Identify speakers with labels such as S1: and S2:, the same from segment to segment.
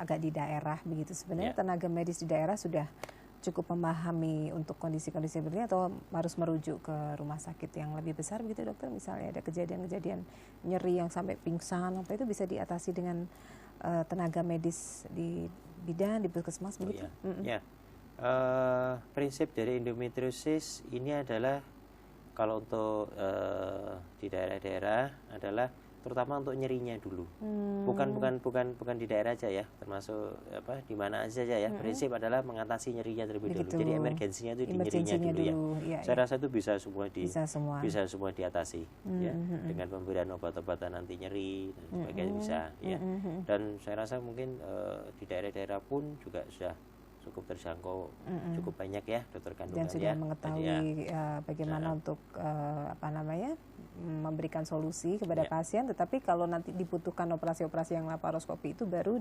S1: agak di daerah begitu. Sebenarnya tenaga medis di daerah sudah cukup memahami untuk kondisi-kondisi seperti ini atau harus merujuk ke rumah sakit yang lebih besar begitu dokter? Misalnya ada kejadian-kejadian nyeri yang sampai pingsan, apa itu bisa diatasi dengan tenaga medis di bidan, di puskesmas begitu?
S2: Prinsip dari endometriosis ini adalah kalau untuk di daerah-daerah adalah terutama untuk nyerinya dulu. Bukan di daerah aja ya, termasuk di mana aja ya. Prinsip adalah mengatasi nyerinya terlebih dulu. Jadi emergensinya itu di nyerinya dulu ya. Saya rasa itu bisa semua diatasi ya, dengan pemberian obat-obatan anti nyeri dan sebagainya bisa ya. Dan saya rasa mungkin di daerah-daerah pun juga sudah cukup terjangkau, cukup banyak ya dokter kandungan
S1: dan sudah mengetahui bagaimana untuk memberikan solusi kepada pasien. Tetapi kalau nanti dibutuhkan operasi-operasi yang laparoskopi itu baru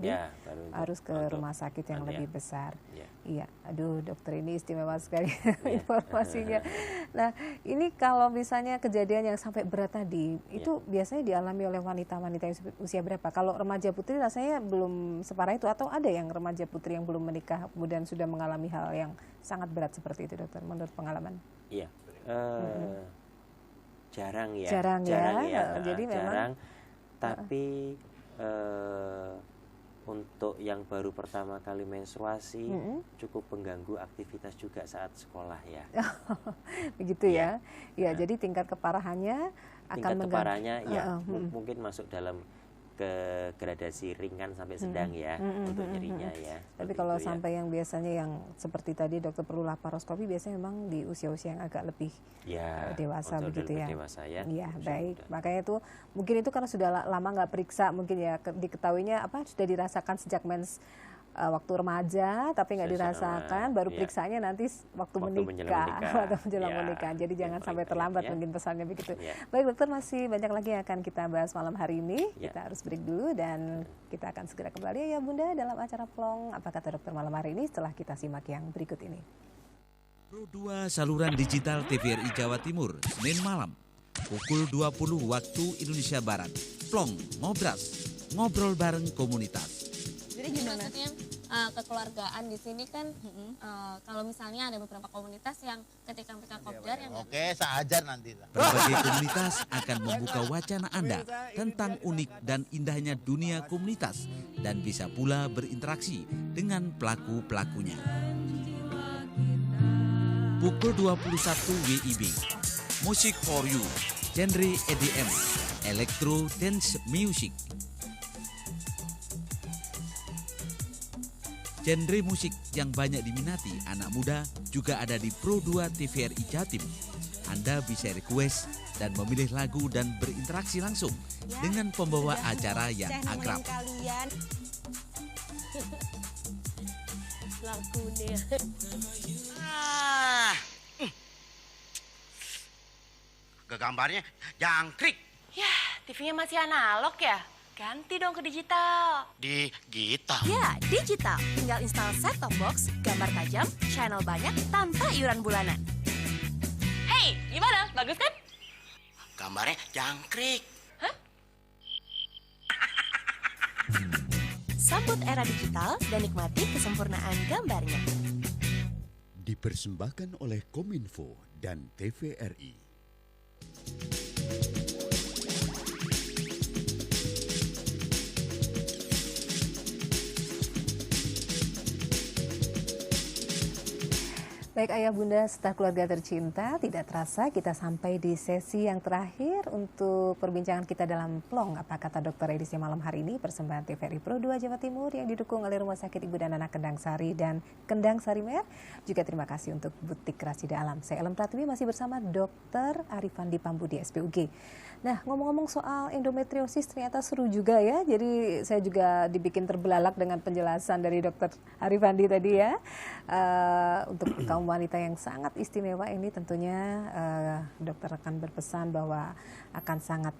S1: harus ke rumah sakit yang lebih besar. Iya, aduh dokter ini istimewa sekali informasinya. Nah ini kalau misalnya kejadian yang sampai berat tadi itu biasanya dialami oleh wanita-wanita yang usia berapa? Kalau remaja putri rasanya belum separah itu, atau ada yang remaja putri yang belum menikah kemudian sudah mengalami hal yang sangat berat seperti itu dokter menurut pengalaman?
S2: Iya, jarang ya.
S1: Jadi
S2: jarang. Tapi untuk yang baru pertama kali menstruasi cukup mengganggu aktivitas juga saat sekolah ya.
S1: Begitu ya. Ya, jadi tingkat keparahannya akan
S2: mungkin masuk dalam ke gradasi ringan sampai sedang ya untuk nyerinya ya.
S1: Tapi kalau sampai yang biasanya yang seperti tadi dokter perlu laparoskopi biasanya memang di usia-usia yang agak lebih dewasa begitu ya. Iya, baik. Makanya itu mungkin itu karena sudah lama nggak periksa mungkin ya, diketahuinya sudah dirasakan sejak waktu remaja tapi nggak dirasakan, baru periksanya nanti waktu menikah, waktu menjelang menikah. Jadi jangan sampai terlambat mungkin pesannya begitu. Baik dokter, masih banyak lagi yang akan kita bahas malam hari ini. Kita harus break dulu dan kita akan segera kembali ya Bunda dalam acara Plong. Apa kata dokter malam hari ini setelah kita simak yang berikut ini.
S3: Pro 2 saluran digital TVRI Jawa Timur, Senin malam, pukul 20 waktu Indonesia Barat. Plong, Ngobras, ngobrol bareng komunitas.
S4: Jadi gimana? Maksudnya kekeluargaan di sini kan kalau misalnya ada beberapa komunitas yang ketika mereka kopdar yang
S5: saya ajar nanti lah.
S3: Berbagai komunitas akan membuka wacana Anda tentang unik dan indahnya dunia komunitas dan bisa pula berinteraksi dengan pelaku-pelakunya. Pukul 21 WIB, Music for You, genre EDM, Electro Dance Music. Genre musik yang banyak diminati anak muda juga ada di Pro 2 TVRI Jatim. Anda bisa request dan memilih lagu dan berinteraksi langsung dengan pembawa acara yang akrab.
S5: Gambarnya jangkrik.
S6: Ya, TV-nya masih analog ya? Ganti dong ke digital.
S5: Digital?
S6: Ya, digital. Tinggal install set-top box, gambar tajam, channel banyak, tanpa iuran bulanan. Hey, gimana? Bagus kan?
S5: Gambarnya jangkrik.
S6: Hah?
S4: Sambut era digital dan nikmati kesempurnaan gambarnya.
S7: Dipersembahkan oleh Kominfo dan TVRI.
S1: Baik ayah bunda serta keluarga tercinta, tidak terasa kita sampai di sesi yang terakhir untuk perbincangan kita dalam Plong. Apa kata dokter edisi malam hari ini, persembahan TVRI Pro 2 Jawa Timur yang didukung oleh Rumah Sakit Ibu dan Anak Kendang Sari dan Kendang Sari Mer. Juga terima kasih untuk Butik Rasida Alam. Saya Ellen Pratwi masih bersama Dokter Arifandi Pambudi SPUG. Nah, ngomong-ngomong soal endometriosis ternyata seru juga ya. Jadi saya juga dibikin terbelalak dengan penjelasan dari Dokter Arifandi tadi ya. Untuk kaum wanita yang sangat istimewa ini tentunya dokter akan berpesan bahwa akan sangat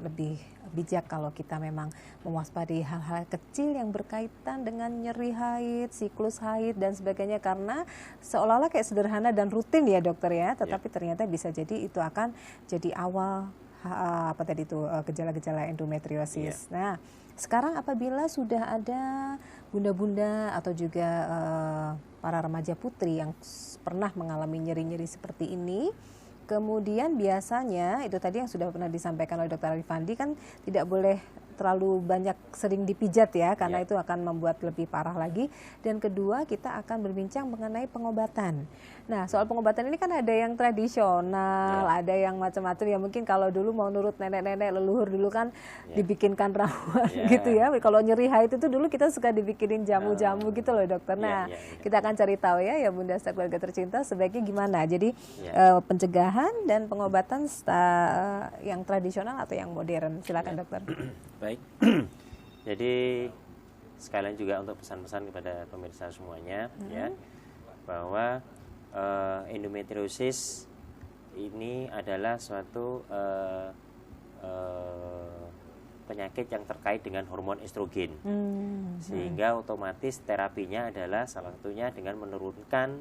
S1: lebih bijak kalau kita memang mewaspadai hal-hal kecil yang berkaitan dengan nyeri haid, siklus haid dan sebagainya, karena seolah-olah kayak sederhana dan rutin ya dokter ya, tetapi ternyata bisa jadi itu akan jadi awal gejala-gejala endometriosis. Nah, sekarang apabila sudah ada bunda-bunda atau juga para remaja putri yang pernah mengalami nyeri-nyeri seperti ini, kemudian biasanya itu tadi yang sudah pernah disampaikan oleh Dr. Arifandi kan tidak boleh terlalu banyak sering dipijat ya, karena itu akan membuat lebih parah lagi. Dan kedua, kita akan berbincang mengenai pengobatan. Nah, soal pengobatan ini kan ada yang tradisional, ada yang macam-macam ya. Mungkin kalau dulu mau nurut nenek-nenek leluhur dulu kan dibikinkan ramuan gitu ya. Kalau nyeri haid itu dulu kita suka dibikinin jamu-jamu gitu loh dokter. Nah, kita akan cari tahu ya Bunda setelah keluarga tercinta sebaiknya gimana. Jadi pencegahan dan pengobatan yang tradisional atau yang modern. Silakan dokter.
S2: Baik, jadi sekalian juga untuk pesan-pesan kepada pemirsa semuanya ya, bahwa endometriosis ini adalah suatu penyakit yang terkait dengan hormon estrogen, sehingga otomatis terapinya adalah salah satunya dengan menurunkan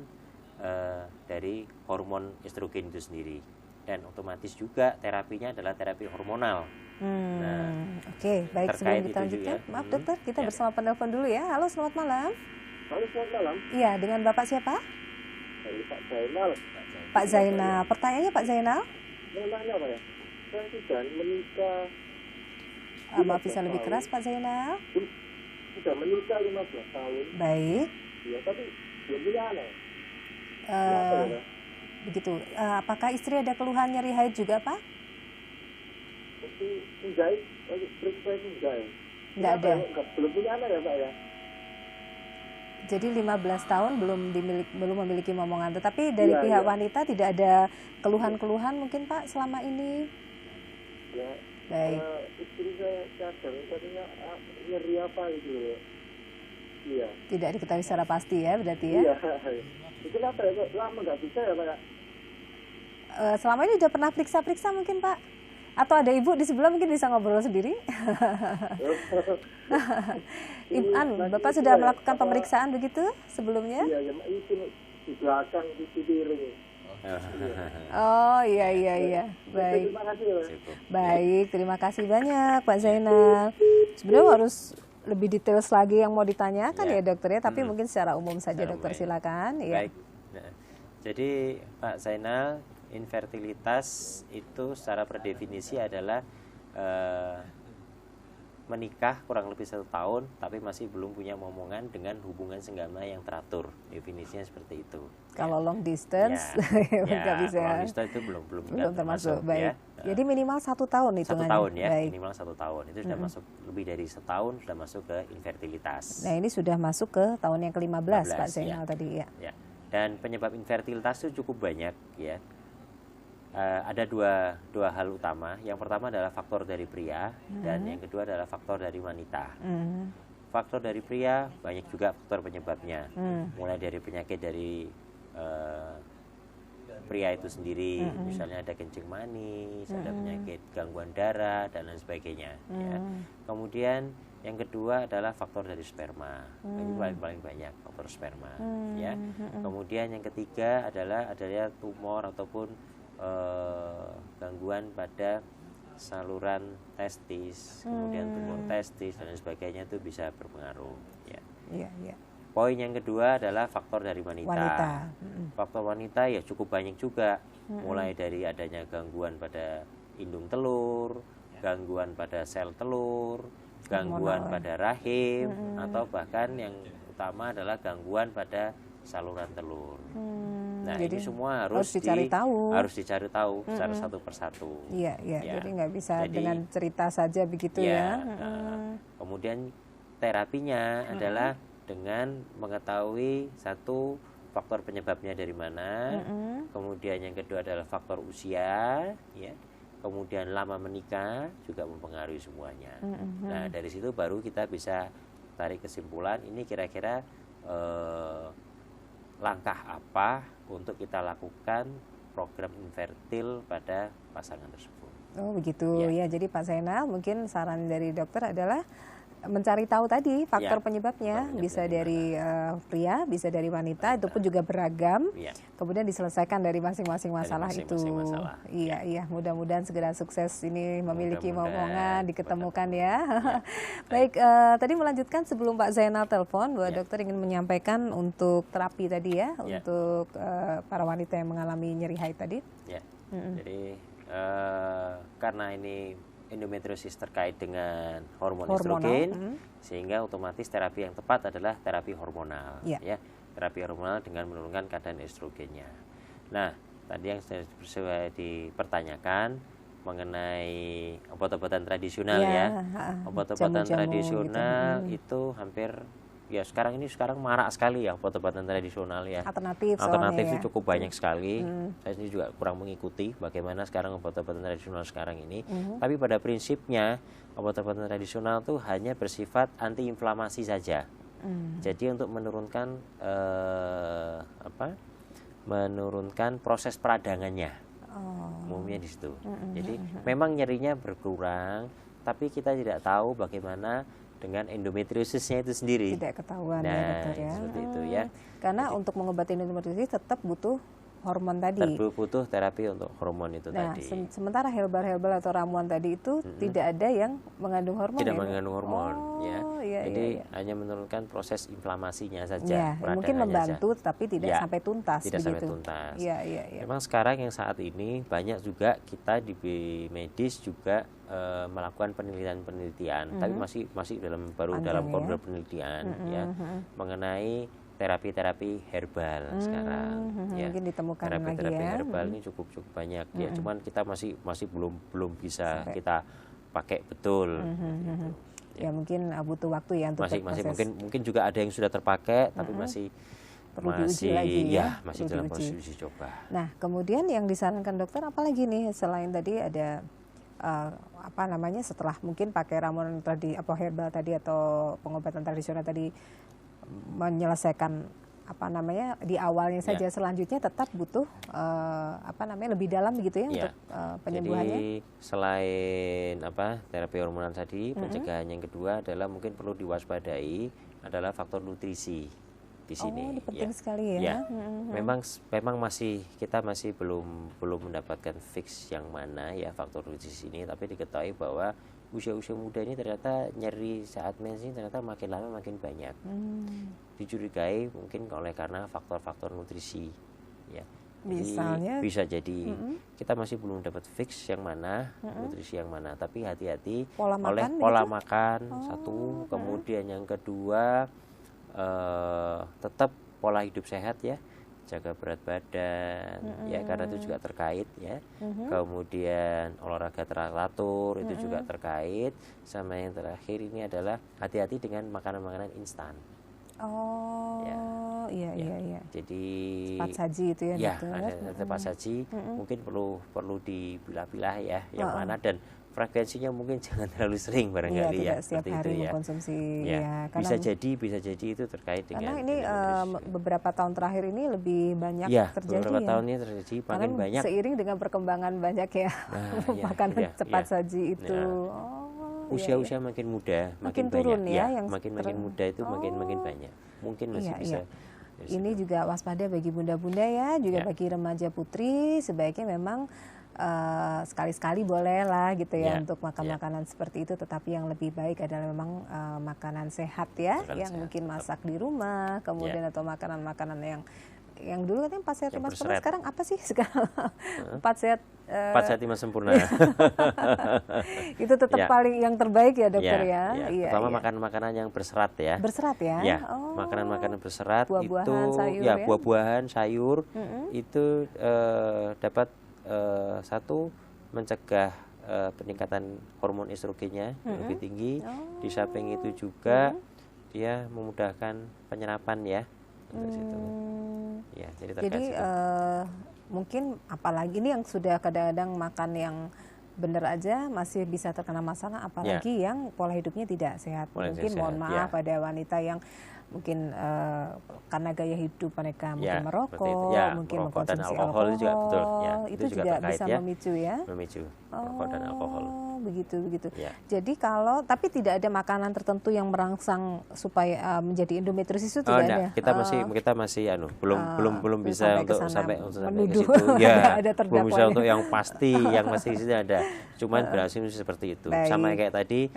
S2: dari hormon estrogen itu sendiri, dan otomatis juga terapinya adalah terapi hormonal.
S1: Oke, baik, sebelum kita lanjutkan, maaf dokter, kita bersama penelpon dulu ya. Halo, selamat malam.
S8: Halo, selamat malam.
S1: Iya, dengan Bapak siapa?
S8: Pak Zainal.
S1: Pak Zainal, pertanyaannya Pak Zainal?
S8: Namanya apa ya? Saya sudah menikah.
S1: Maaf, bisa lebih keras Pak Zainal?
S8: Sudah menikah 15 tahun.
S1: Baik.
S8: Iya, tapi belum punya anak.
S1: Begitu. Apakah istri ada keluhan nyeri haid juga Pak?
S8: Itu menjahit, periksa menjahit.
S1: Nggak ada.
S8: Belum punya anak ya Pak ya?
S1: Jadi 15 tahun belum memiliki momongan. Tetapi dari pihak wanita tidak ada keluhan-keluhan mungkin Pak selama ini?
S8: Ya.
S1: Baik.
S8: Istri saya kadang katanya nyeri apa gitu loh. Iya.
S1: Tidak diketahui secara pasti ya berarti ya?
S8: Iya. Itu kenapa ya? Lama nggak bisa ya Pak ya?
S1: Selama ini sudah pernah periksa-periksa mungkin Pak? Atau ada ibu di sebelah mungkin bisa ngobrol sendiri? Bapak sudah melakukan pemeriksaan begitu sebelumnya?
S8: Iya, itu di belakang di piring.
S1: Oh iya. Baik.
S8: Terima kasih ya.
S1: Baik, terima kasih banyak Pak Zainal. Sebenarnya harus lebih detail lagi yang mau ditanyakan ya dokter ya, tapi mungkin secara umum saja dokter silakan.
S2: Baik. Jadi Pak Zainal, infertilitas itu secara per definisi adalah menikah kurang lebih 1 tahun tapi masih belum punya momongan dengan hubungan senggama yang teratur, definisinya seperti itu.
S1: Kalau long distance nggak bisa.
S2: Long distance itu belum
S1: termasuk. Baik.
S2: Ya.
S1: Jadi minimal 1 tahun hitungannya.
S2: 1 tahun ya,
S1: baik.
S2: minimal 1 tahun itu sudah masuk, lebih dari setahun sudah masuk ke infertilitas.
S1: Nah ini sudah masuk ke tahun yang ke-15 Pak Zainal tadi ya.
S2: Dan penyebab infertilitas itu cukup banyak ya. Ada dua hal utama. Yang pertama adalah faktor dari pria dan yang kedua adalah faktor dari wanita. Faktor dari pria banyak juga faktor penyebabnya, mulai dari penyakit dari pria itu sendiri, misalnya ada kencing manis, ada penyakit gangguan darah dan lain sebagainya. Ya. Kemudian yang kedua adalah faktor dari sperma, ini paling banyak faktor sperma. Ya. Kemudian yang ketiga adalah adanya tumor ataupun gangguan pada saluran testis, kemudian tumor testis dan sebagainya itu bisa berpengaruh. Ya. Poin yang kedua adalah faktor dari wanita. Faktor wanita ya cukup banyak juga, mulai dari adanya gangguan pada indung telur, gangguan pada sel telur, gangguan pada rahim, atau bahkan yang utama adalah gangguan pada saluran telur. Nah,
S1: jadi
S2: ini semua harus
S1: dicari
S2: tahu secara satu persatu.
S1: Iya. Jadi nggak bisa dengan cerita saja begitu ya.
S2: Kemudian terapinya adalah dengan mengetahui satu faktor penyebabnya dari mana, kemudian yang kedua adalah faktor usia, ya. Kemudian lama menikah juga mempengaruhi semuanya. Nah, dari situ baru kita bisa tarik kesimpulan ini kira-kira langkah apa untuk kita lakukan program infertil pada pasangan tersebut.
S1: Oh begitu ya. Jadi Pak Zainal mungkin saran dari dokter adalah mencari tahu tadi faktor
S2: Ya,
S1: penyebabnya,
S2: faktor
S1: bisa
S2: penyebabnya
S1: dari pria, bisa dari wanita, itu pun juga beragam.
S2: Ya.
S1: Kemudian diselesaikan dari masing-masing masalah
S2: masing-masing
S1: itu.
S2: masalah.
S1: Iya, iya. Mudah-mudahan segera sukses ini memiliki
S2: Mudah-mudahan,
S1: momongan, diketemukan ya.
S2: Ya.
S1: Baik, tadi melanjutkan sebelum Pak Zainal telepon, bahwa
S2: Ya.
S1: dokter ingin menyampaikan untuk terapi tadi ya,
S2: Ya.
S1: untuk para wanita yang mengalami nyeri haid tadi.
S2: Ya. Jadi karena ini endometriosis terkait dengan hormon
S1: Hormonal,
S2: estrogen, sehingga otomatis terapi yang tepat adalah terapi hormonal,
S1: Ya.
S2: ya, terapi hormonal dengan menurunkan kadar estrogennya. Nah, tadi yang sudah dipertanyakan mengenai obat-obatan tradisional ya, obat-obatan
S1: jamu-jamu
S2: tradisional
S1: gitu.
S2: itu hampir ya sekarang marak sekali ya obat-obatan tradisional ya.
S1: Alternatif soalnya
S2: Alternatifnya
S1: ya.
S2: cukup banyak sekali. Saya sendiri juga kurang mengikuti bagaimana sekarang obat-obatan tradisional sekarang ini. Tapi pada prinsipnya obat-obatan tradisional itu hanya bersifat antiinflamasi saja. Jadi untuk menurunkan menurunkan proses peradangannya. Umumnya di situ. Jadi memang nyerinya berkurang, tapi kita tidak tahu bagaimana dengan endometriosisnya itu sendiri.
S1: Tidak ketahuan
S2: Nah,
S1: ya dokter ya.
S2: seperti itu ya.
S1: Karena untuk mengobati endometriosis tetap butuh hormon tadi.
S2: Butuh terapi untuk hormon itu
S1: Nah,
S2: tadi.
S1: sementara herbal atau ramuan tadi itu tidak ada yang mengandung hormon.
S2: Tidak
S1: ya, Dok?
S2: mengandung hormon, ya.
S1: Iya,
S2: Jadi
S1: iya.
S2: hanya menurunkan proses inflamasinya saja.
S1: Ya, mungkin
S2: peradangannya
S1: membantu
S2: saja.
S1: tapi tidak
S2: Ya,
S1: sampai tuntas
S2: tidak sampai
S1: begitu.
S2: tuntas.
S1: Iya, iya, iya.
S2: Memang sekarang yang saat ini banyak juga kita di medis juga melakukan penelitian, tapi masih dalam
S1: Panjang
S2: dalam
S1: ya.
S2: koridor penelitian ya mengenai terapi-terapi herbal sekarang. Ya.
S1: Mungkin ditemukan
S2: Terapi-terapi
S1: lagi ya.
S2: herbal ini cukup banyak ya. Cuman kita masih belum bisa kita pakai betul. Gitu.
S1: Ya mungkin butuh waktu ya untuk
S2: Masih
S1: proses.
S2: mungkin juga ada yang sudah terpakai tapi masih
S1: Perlu diuji lagi ya,
S2: masih
S1: perlu
S2: dalam
S1: diuji.
S2: proses uji coba.
S1: Nah, kemudian yang disarankan dokter apalagi nih selain tadi ada setelah mungkin pakai ramuan herbal tadi atau pengobatan tradisional tadi menyelesaikan di awalnya saja, selanjutnya tetap butuh lebih dalam begitu ya untuk penyembuhannya.
S2: Jadi selain terapi hormonal tadi, pencegahan yang kedua adalah mungkin perlu diwaspadai adalah faktor nutrisi di sini.
S1: Ini penting sekali ya.
S2: Ya. Memang kita masih belum mendapatkan fix yang mana ya faktor nutrisi ini, tapi diketahui bahwa usia-usia muda ini ternyata nyeri saat mens ini ternyata makin lama makin banyak. Dicurigai mungkin karena faktor-faktor nutrisi ya.
S1: Misalnya
S2: bisa jadi kita masih belum dapat fix yang mana nutrisi yang mana, tapi hati-hati
S1: pola
S2: oleh
S1: makan
S2: pola
S1: begitu?
S2: makan satu, kemudian yang kedua tetap pola hidup sehat ya, jaga berat badan ya karena itu juga terkait ya. Kemudian olahraga teratur itu juga terkait, sama yang terakhir ini adalah hati-hati dengan makanan-makanan instan.
S1: Iya.
S2: Jadi
S1: Cepat saji itu ya,
S2: ya
S1: dokter.
S2: ada cepat saji mungkin perlu dipilah-pilah ya yang mana, dan frekuensinya mungkin jangan terlalu sering barangkali
S1: tidak
S2: ya,
S1: setiap
S2: seperti
S1: hari
S2: itu ya.
S1: mengkonsumsi karena
S2: Bisa jadi itu terkait
S1: karena
S2: dengan
S1: ini
S2: endometriosis.
S1: beberapa tahun terakhir ini lebih banyak
S2: Ya,
S1: terjadi
S2: beberapa
S1: ya.
S2: tahun ini terjadi
S1: Karena
S2: makin banyak.
S1: seiring dengan perkembangan banyak ya makanan cepat saji itu.
S2: Usia-usia makin muda,
S1: Makin
S2: makin
S1: turun
S2: banyak.
S1: ya, yang
S2: makin muda itu makin banyak. Mungkin masih bisa.
S1: Ini juga waspada bagi bunda-bunda ya, juga bagi remaja putri, sebaiknya memang sekali-sekali boleh lah gitu ya untuk makan makanan seperti itu, tetapi yang lebih baik adalah memang makanan sehat ya, yang mungkin masak di rumah, kemudian atau makanan-makanan yang dulu katanya 4 sehat 5 sempurna, sekarang apa sih sekarang 4 sehat
S2: 4 sehat 5 sempurna.
S1: Itu tetap paling yang terbaik ya dokter ya.
S2: Iya, terutama makanan-makanan yang berserat ya.
S1: Berserat ya?
S2: Ya, makanan-makanan berserat
S1: buah-buahan,
S2: itu
S1: sayur
S2: ya buah-buahan, sayur itu dapat satu mencegah peningkatan hormon estrogennya yang lebih tinggi. Di samping itu juga dia memudahkan penyerapan ya. Ya, jadi
S1: mungkin apalagi ini yang sudah kadang-kadang makan yang benar aja masih bisa terkena masalah, apalagi yang pola hidupnya tidak sehat. Mungkin mohon maaf pada wanita yang mungkin karena gaya hidup mereka mungkin merokok, mungkin mengkonsumsi
S2: alkohol juga betul.
S1: itu juga bisa memicu ya.
S2: Memicu rokok dan alkohol.
S1: begitu.
S2: Ya.
S1: Jadi kalau tapi tidak ada makanan tertentu yang merangsang supaya menjadi endometriosis itu
S2: Oh,
S1: tidak
S2: enggak.
S1: ada.
S2: Kita masih belum bisa
S1: sampai ke
S2: untuk
S1: sana
S2: sampai ke
S1: menuduh.
S2: situ. Ya,
S1: Ada
S2: belum bisa
S1: terdakwanya.
S2: untuk yang pasti, yang masih di situ ada. Cuman berasumsi seperti itu.
S1: Baik.
S2: Sama kayak tadi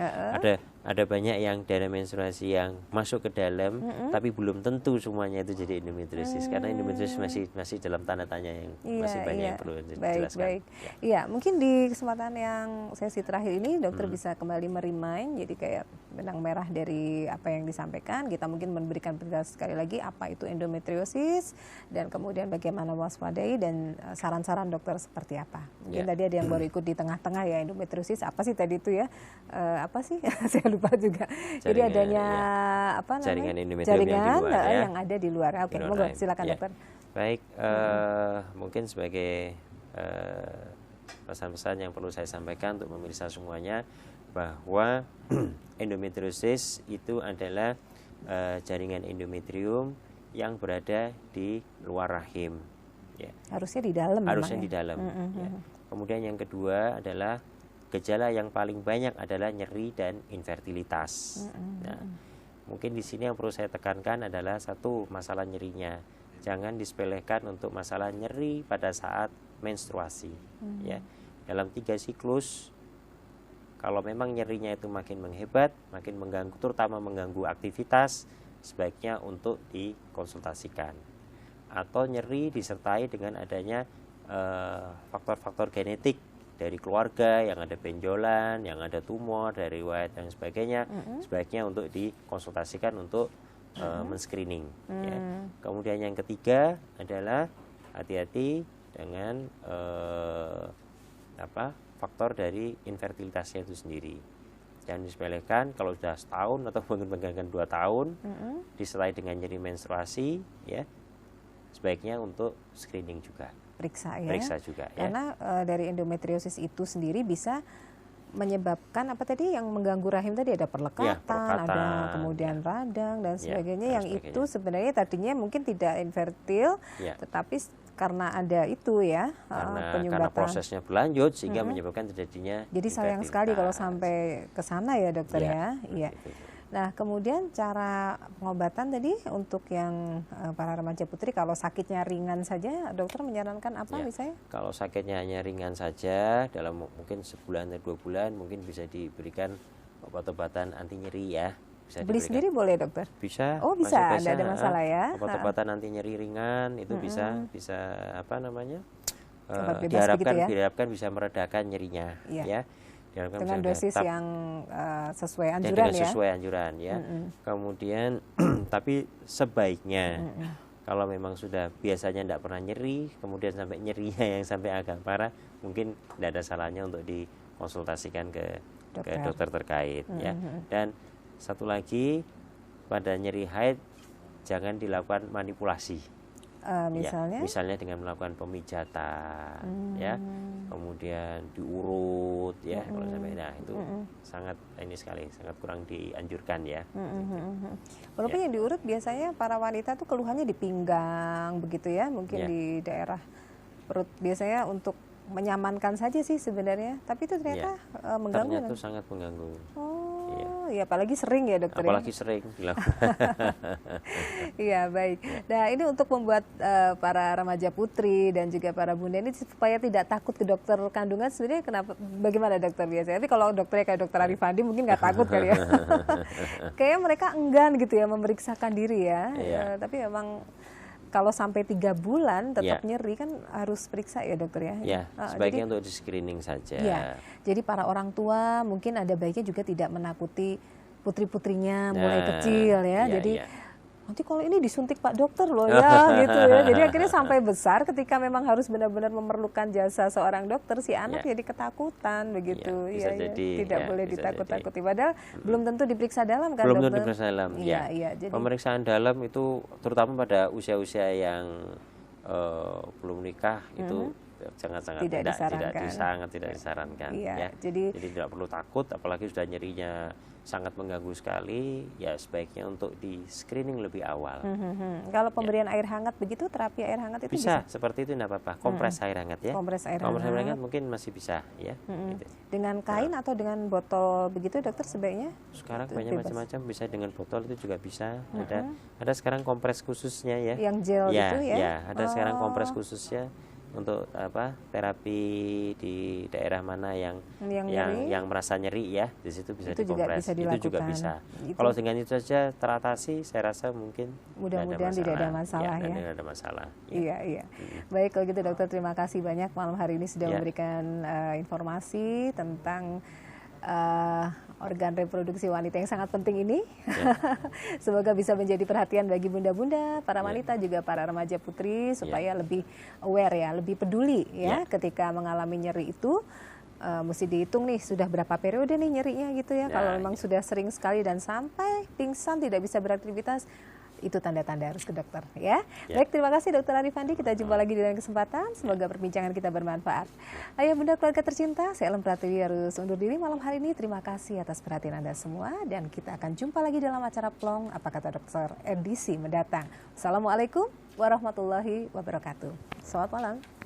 S2: ada banyak yang darah menstruasi yang masuk ke dalam, tapi belum tentu semuanya itu jadi endometriosis karena endometriosis masih dalam tanda tanya yang masih banyak yang perlu dijelaskan.
S1: Baik. Iya, mungkin di kesempatan yang sesi terakhir ini dokter bisa kembali merimain, jadi kayak benang merah dari apa yang disampaikan. Kita mungkin memberikan penjelasan sekali lagi apa itu endometriosis dan kemudian bagaimana mewaspadai dan saran-saran dokter seperti apa. Mungkin tadi ada yang baru ikut di tengah-tengah ya, endometriosis apa sih tadi itu ya? Apa sih? Saya lupa juga. Jadi adanya apa namanya?
S2: Jaringan endometrium yang di luar, ya.
S1: yang ada di luar. Oke, monggo silakan dokter.
S2: Baik, mungkin sebagai pesan-pesan yang perlu saya sampaikan untuk pemirsa semuanya bahwa endometriosis itu adalah jaringan endometrium yang berada di luar rahim. Ya.
S1: Harusnya di dalam.
S2: Harusnya di dalam. Ya. Kemudian yang kedua adalah gejala yang paling banyak adalah nyeri dan infertilitas. Nah, mungkin di sini yang perlu saya tekankan adalah satu, masalah nyerinya. Jangan disepelekan untuk masalah nyeri pada saat menstruasi. Ya, dalam 3 siklus, kalau memang nyerinya itu makin menghebat, makin mengganggu, terutama mengganggu aktivitas, sebaiknya untuk dikonsultasikan. Atau nyeri disertai dengan adanya faktor-faktor genetik dari keluarga yang ada benjolan, yang ada tumor, dari riwayat dan sebagainya, sebaiknya untuk dikonsultasikan untuk men-screening. Ya. Kemudian yang ketiga adalah hati-hati dengan faktor dari infertilitasnya itu sendiri. Jangan disepelekan kalau sudah setahun atau bahkan 2 tahun, disertai dengan nyeri menstruasi, ya sebaiknya untuk screening juga. Periksa juga ya.
S1: Karena dari endometriosis itu sendiri bisa menyebabkan apa tadi yang mengganggu rahim tadi, ada perlekatan, ada kemudian radang dan sebagainya yang itu sebenarnya tadinya mungkin tidak infertil, tetapi karena ada itu ya
S2: karena prosesnya berlanjut sehingga menyebabkan terjadinya.
S1: Jadi sayang sekali kalau sampai ke sana ya dokter ya. Iya. Nah, kemudian cara pengobatan tadi untuk yang para remaja putri, kalau sakitnya ringan saja, dokter menyarankan apa misalnya?
S2: Kalau sakitnya hanya ringan saja, dalam mungkin sebulan atau 2 bulan, mungkin bisa diberikan obat-obatan anti nyeri ya. Bisa
S1: beli sendiri boleh dokter?
S2: Bisa.
S1: Oh bisa, tidak ada masalah ya.
S2: Obat-obatan anti nyeri ringan itu bisa apa namanya?
S1: Diharapkan
S2: bisa meredakan nyerinya, ya.
S1: Dengan dosis yang sesuai anjuran ya.
S2: Sesuai anjuran ya. Kemudian tapi sebaiknya kalau memang sudah biasanya tidak pernah nyeri, kemudian sampai nyerinya yang sampai agak parah, mungkin tidak ada salahnya untuk dikonsultasikan ke dokter terkait ya. Dan satu lagi, pada nyeri haid jangan dilakukan manipulasi. Misalnya dengan melakukan pemijatan, ya, kemudian diurut, ya, kalau sampai itu sangat sangat kurang dianjurkan ya.
S1: Walaupun yang diurut biasanya para wanita tuh keluhannya di pinggang begitu ya, mungkin di daerah perut biasanya untuk menyamankan saja sih sebenarnya, tapi itu ternyata mengganggu.
S2: Ternyata sangat mengganggu.
S1: Ya apalagi sering ya dokter.
S2: Apalagi sering dilakukan.
S1: Iya baik. Nah ini untuk membuat para remaja putri dan juga para bunda ini supaya tidak takut ke dokter kandungan, sebenarnya bagaimana dokter biasanya? Tapi kalau dokternya kayak dokter Arifandi mungkin nggak takut kali ya. Kayaknya mereka enggan gitu ya memeriksakan diri ya. Tapi memang kalau sampai 3 bulan tetap nyeri kan harus periksa ya dokter ya.
S2: Ya, sebaiknya untuk di screening saja.
S1: Ya, jadi para orang tua mungkin ada baiknya juga tidak menakuti putri-putrinya mulai kecil ya. Jadi nanti kalau ini disuntik Pak Dokter loh ya gitu ya. Jadi akhirnya sampai besar ketika memang harus benar-benar memerlukan jasa seorang dokter, si anak jadi ketakutan begitu. Tidak boleh ditakut-takuti. Padahal belum tentu diperiksa dalam kan
S2: belum
S1: dokter?
S2: Belum tentu diperiksa dalam.
S1: Jadi
S2: pemeriksaan dalam itu terutama pada usia-usia yang belum nikah itu sangat-sangat tidak disarankan ya. Jadi tidak perlu takut, apalagi sudah nyerinya sangat mengganggu sekali, ya sebaiknya untuk di screening lebih awal.
S1: Kalau pemberian air hangat begitu, terapi air hangat itu
S2: Bisa, seperti itu tidak apa-apa. Kompres air hangat ya.
S1: Kompres air
S2: Kompres air
S1: hangat.
S2: hangat mungkin masih bisa ya. Gitu.
S1: Dengan kain atau dengan botol begitu dokter sebaiknya?
S2: Sekarang
S1: Itu
S2: banyak
S1: bebas.
S2: macam-macam, bisa dengan botol itu juga bisa. Ada sekarang kompres khususnya ya.
S1: Yang gel
S2: ya,
S1: itu ya?
S2: Ya, ada sekarang kompres khususnya untuk terapi di daerah mana yang merasa nyeri ya, di situ bisa
S1: Itu juga
S2: dikompres.
S1: bisa
S2: Itu juga
S1: dilakukan.
S2: bisa.
S1: Itu.
S2: Kalau dengan itu saja teratasi, saya rasa mungkin
S1: Mudah-mudahan tidak ada masalah ya.
S2: Tidak ada masalah.
S1: Iya. Baik kalau gitu dokter, terima kasih banyak malam hari ini sudah
S2: Ya.
S1: memberikan informasi tentang organ reproduksi wanita yang sangat penting ini.
S2: Ya.
S1: Semoga bisa menjadi perhatian bagi bunda-bunda, para wanita juga para remaja putri supaya lebih aware ya, lebih peduli ya ketika mengalami nyeri itu. Mesti dihitung nih sudah berapa periode nih nyerinya gitu ya. Kalau memang sudah sering sekali dan sampai pingsan tidak bisa beraktivitas, itu tanda-tanda harus ke dokter ya. Baik, terima kasih Dokter Arifandi. Kita jumpa lagi di lain kesempatan. Semoga perbincangan kita bermanfaat. Ayah bunda keluarga tercinta, saya Ellen Pratiwi harus undur diri malam hari ini. Terima kasih atas perhatian Anda semua dan kita akan jumpa lagi dalam acara Plong Apa Kata Dokter edisi mendatang. Assalamualaikum warahmatullahi wabarakatuh. Selamat malam.